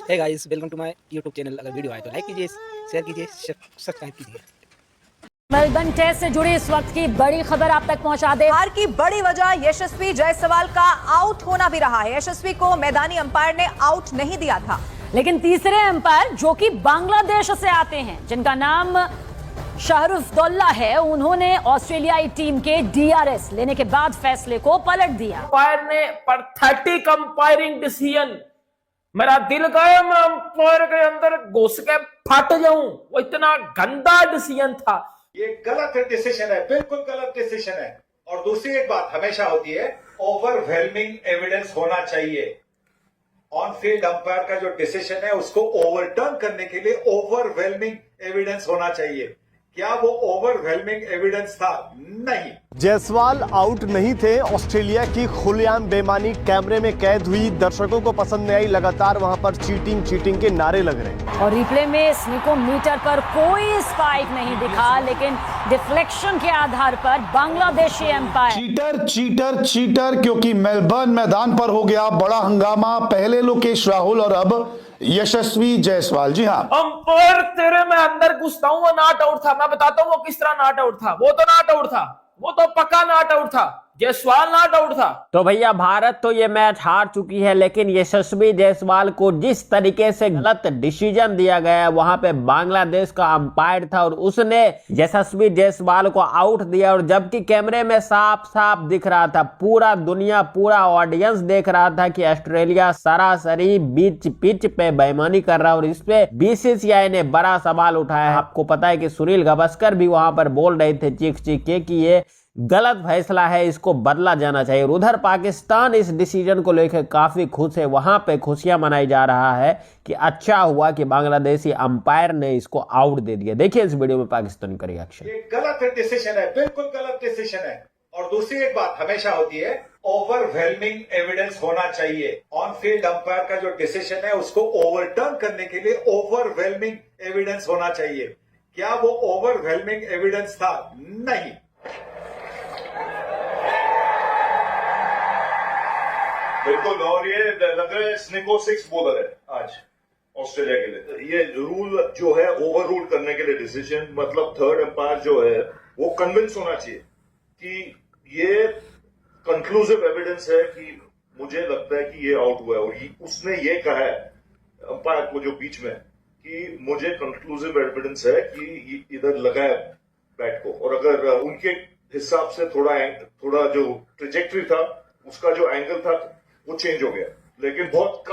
Hey guys, welcome to my YouTube channel. अगर video आए तो लाइक कीजिए, शेयर कीजिए, सब्सक्राइब कीजिए। मेलबर्न टेस्ट से जुड़ी इस वक्त की बड़ी खबर आप तक पहुंचा दे। हार की बड़ी वजह यशस्वी जायसवाल का आउट होना भी रहा है। यशस्वी को मैदानी अंपायर ने आउट नहीं दिया था, लेकिन तीसरे अंपायर जो कि बांग्लादेश से आते हैं, जिनका नाम शाहरुफदौल्ला है, उन्होंने ऑस्ट्रेलियाई टीम के डीआरएस लेने के बाद फैसले को पलट दिया। अंपायर ने पैथेटिक अंपायरिंग डिसीजन, मेरा दिल गया मैं अंपायर के अंदर घुस के फट जाऊं, वो इतना गंदा डिसीजन था। ये गलत डिसीजन है, बिल्कुल गलत डिसीजन है। और दूसरी एक बात हमेशा होती है, ओवरवेलमिंग एविडेंस होना चाहिए। ऑन फील्ड अंपायर का जो डिसीजन है उसको ओवरटर्न करने के लिए ओवरवेलमिंग एविडेंस होना चाहिए। क्या वो ओवरवेलमिंग एविडेंस था? नहीं। जायसवाल आउट नहीं थे। ऑस्ट्रेलिया की खुलेआम बेईमानी कैमरे में कैद हुई। दर्शकों को पसंद नहीं आई। लगातार वहां पर चीटिंग के नारे लग रहे हैं। और रिप्ले में स्निकोमीटर पर कोई स्पाइक नहीं दिखा, लेकिन डिफ्लेक्शन के आधार पर बांग्लादेशी एम्पायर चीटर क्योंकि मेलबर्न मैदान पर हो गया बड़ा हंगामा। पहले लोकेश राहुल और अब यशस्वी जायसवाल। जी हाँ, अंपायर तेरे में अंदर घुसता हूं, वो नॉट आउट था। मैं बताता हूं वो किस तरह नॉट आउट था। वो तो नॉट आउट था, वो तो पक्का नॉट आउट था। जायसवाल नॉट आउट था। तो भैया भारत तो ये मैच हार चुकी है, लेकिन यशस्वी जायसवाल को जिस तरीके से गलत डिसीजन दिया गया, वहां पे बांग्लादेश का अंपायर था और उसने यशस्वी जायसवाल को आउट दिया। और जबकि कैमरे में साफ साफ दिख रहा था, पूरा दुनिया, पूरा ऑडियंस देख रहा था कि ऑस्ट्रेलिया सरासरी बीच पिच पे बेईमानी कर रहा है। और इस पे बीसीसीआई ने बड़ा सवाल उठाया है। आपको पता है कि सुनील गावस्कर भी वहां पर बोल रहे थे चीख के कि ये गलत फैसला है, इसको बदला जाना चाहिए। उधर पाकिस्तान इस डिसीजन को लेकर काफी खुश है। वहां पे खुशियां मनाई जा रहा है कि अच्छा हुआ कि बांग्लादेशी अंपायर ने इसको आउट दे दिया। देखिए इस वीडियो में पाकिस्तानी का रिएक्शन। ये गलत डिसीजन है, बिल्कुल गलत डिसीजन है। और दूसरी एक बात हमेशा होती है, ओवरवेलमिंग एविडेंस होना चाहिए। ऑन फील्ड अंपायर का जो डिसीजन है उसको ओवरटर्न करने के लिए ओवरवेलमिंग एविडेंस होना चाहिए। क्या वो ओवरवेलमिंग एविडेंस था? नहीं। बिल्कुल। और ये लग रहा है स्निको 6 बॉलर है आज ऑस्ट्रेलिया के लिए। ये रूल जो है ओवर रूल करने के लिए डिसीजन, मतलब थर्ड एम्पायर जो है वो कन्विंस होना चाहिए कि ये कंक्लूसिव एविडेंस है कि मुझे लगता है कि ये आउट हुआ है। और उसने ये कहा है अंपायर को जो बीच में कि मुझे कंक्लूसिव एविडेंस है कि इधर लगा है बैट को। और अगर उनके हिसाब से थोड़ा जो ट्रेजेक्टरी था, उसका जो एंगल था वो चेंज हो गया। लेकिन बहुत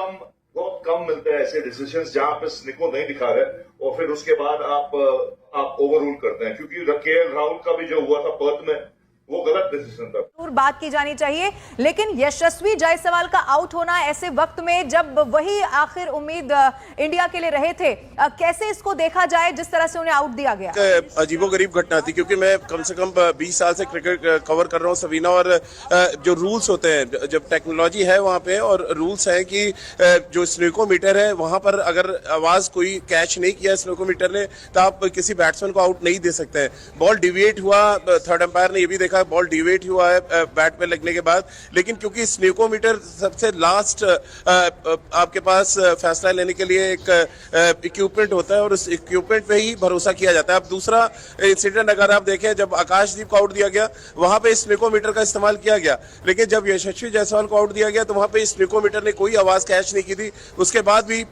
कम मिलते हैं ऐसे डिसीजंस जहां पे स्निको नहीं दिखा रहे और फिर उसके बाद आप ओवररूल करते हैं। क्योंकि केएल राहुल का भी जो हुआ था पर्थ में, वो गलत डिसीजन था। जरूर बात की जानी चाहिए, लेकिन यशस्वी जायसवाल का आउट होना ऐसे वक्त में जब वही आखिर उम्मीद इंडिया के लिए रहे थे, कैसे इसको देखा जाए जिस तरह से उन्हें आउट दिया गया? अजीबोगरीब घटना थी, क्योंकि मैं कम से कम 20 साल से क्रिकेट कवर कर रहा हूँ सबीना। और जो रूल्स होते हैं, जब टेक्नोलॉजी है वहाँ पे और रूल्स हैं कि जो स्नोकोमीटर है वहाँ पर अगर आवाज कोई कैच नहीं किया स्नोकोमीटर ने, तो आप किसी बैट्समैन को आउट नहीं दे सकते हैं। बॉल डिविएट हुआ, थर्ड एम्पायर ने ये भी देखा बॉल डिवेट हुआ है बैट पे लगने के बाद, लेकिन क्योंकि स्नोकोमीटर सबसे लास्ट आपके पास फैसला लेने के लिए एक इक्विपमेंट होता है और उस इक्विपमेंट पे ही भरोसा किया जाता है। अब दूसरा इंसिडेंट अगर आप देखें, जब आकाशदीप को आउट दिया गया वहां पे स्नोकोमीटर का इस्तेमाल किया गया, लेकिन जब यशस्वी जायसवाल को आउट दिया गया तो वहां पे स्नोकोमीटर ने कोई आवाज कैच नहीं की थी। उसके बाद भी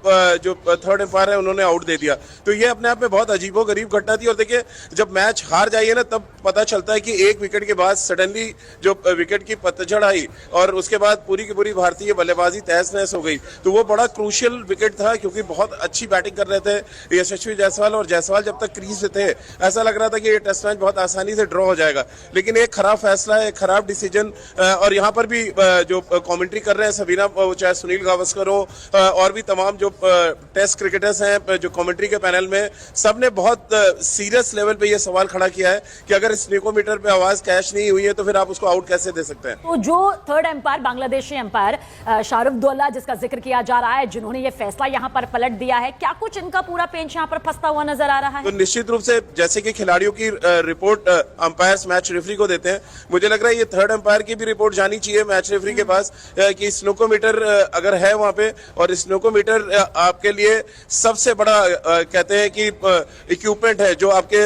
जो थर्ड एम्पायर है उन्होंने आउट दे दिया। तो ये अपने आप में बहुत अजीबोगरीब घटना थी। और देखिए जब मैच हार जाइए ना, तब पता चलता है कि एक विकेट के बाद सडनली जो विकेट की पतझड़ आई और उसके बाद पूरी की पूरी भारतीय बल्लेबाजी तहस नहस हो गई। तो वो बड़ा क्रूशियल विकेट था, क्योंकि बहुत अच्छी बैटिंग कर रहे थे यशस्वी जायसवाल। और जायसवाल जब तक क्रीज पे थे ऐसा लग रहा था कि ये टेस्ट मैच बहुत आसानी से ड्रॉ हो जाएगा, लेकिन एक खराब फैसला है, एक खराब डिसीजन। और यहाँ पर भी जो कमेंट्री कर रहे हैं सबीना, चाहे सुनील गावस्कर हो और भी तमाम जो टेस्ट क्रिकेटर्स हैं जो कमेंट्री के पैनल में, सबने बहुत सीरियस लेवल पे ये सवाल खड़ा किया है कि अगर स्नोकोमीटर पे आवाज कैच नहीं हुई है तो फिर आप उसको आउट कैसे दे सकते हैं? तो जो थर्ड एम्पायर, बांग्लादेशी एम्पायर शाहरुफदौल्ला, जिसका जिक्र किया जा रहा है, जिन्होंने ये फैसला यहां पर पलट दिया है, क्या कुछ इनका पूरा पेंच यहां पर फंसता हुआ नजर आ रहा है? तो निश्चित रूप से जैसे कि खिलाड़ियों की रिपोर्ट अंपायर्स मैच रेफरी को देते हैं, मुझे लग रहा है ये थर्ड एम्पायर की भी रिपोर्ट जानी चाहिए मैच रेफरी के पास कि स्नोकोमीटर अगर है वहां पे, और स्नोकोमीटर आपके लिए सबसे बड़ा कहते हैं कि इक्विपमेंट है जो आपके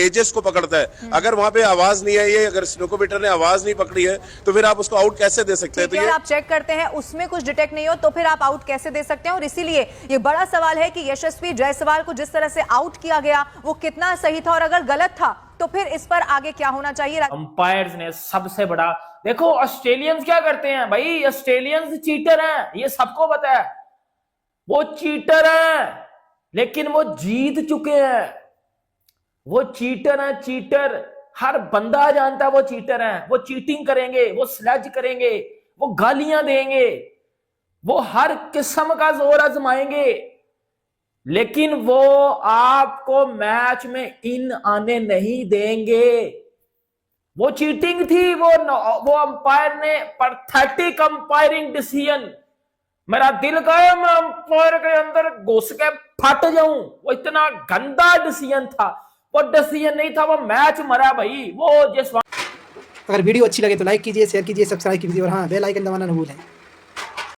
एजेस को पकड़ता है। अगर वहां पे आवाज नहीं आई है, अगर स्नोकोमीटर ने आवाज नहीं पकड़ी है, तो फिर आप उसको आउट कैसे दे सकते हैं? तो ये आप चेक करते हैं, उसमें कुछ डिटेक्ट नहीं हो तो फिर आप आउट कैसे दे सकते हैं? और इसीलिए ये बड़ा सवाल है कि यशस्वी जायसवाल को जिस तरह से आउट किया गया वो कितना सही था, और अगर गलत था तो फिर इस पर आगे क्या होना चाहिए? अंपायर्स ने सबसे बड़ा, देखो ऑस्ट्रेलियंस क्या करते हैं भाई, ऑस्ट्रेलियंस चीटर हैं, ये सबको पता है, वो चीटर हैं, लेकिन वो जीत चुके हैं। वो चीटर हैं, चीटर, हर बंदा जानता है वो चीटर हैं। वो चीटिंग करेंगे, वो स्लैज करेंगे, वो गालियां देंगे, वो हर किस्म का जोर आजमाएंगे, लेकिन वो आपको मैच में इन आने नहीं देंगे। वो चीटिंग थी, वो अंपायर ने पैथेटिक अंपायरिंग डिसीजन, मेरा दिल कहे मैं अंपायर के अंदर घुस के फट जाऊं, वो इतना गंदा डिसीजन था। वो डिसीजन नहीं था, वो मैच मरा भाई। वो जिस अगर वीडियो अच्छी लगे तो लाइक कीजिए, शेयर कीजिए, सब्सक्राइब कीजिए और हाँ बेल आइकन दबाना न भूलें।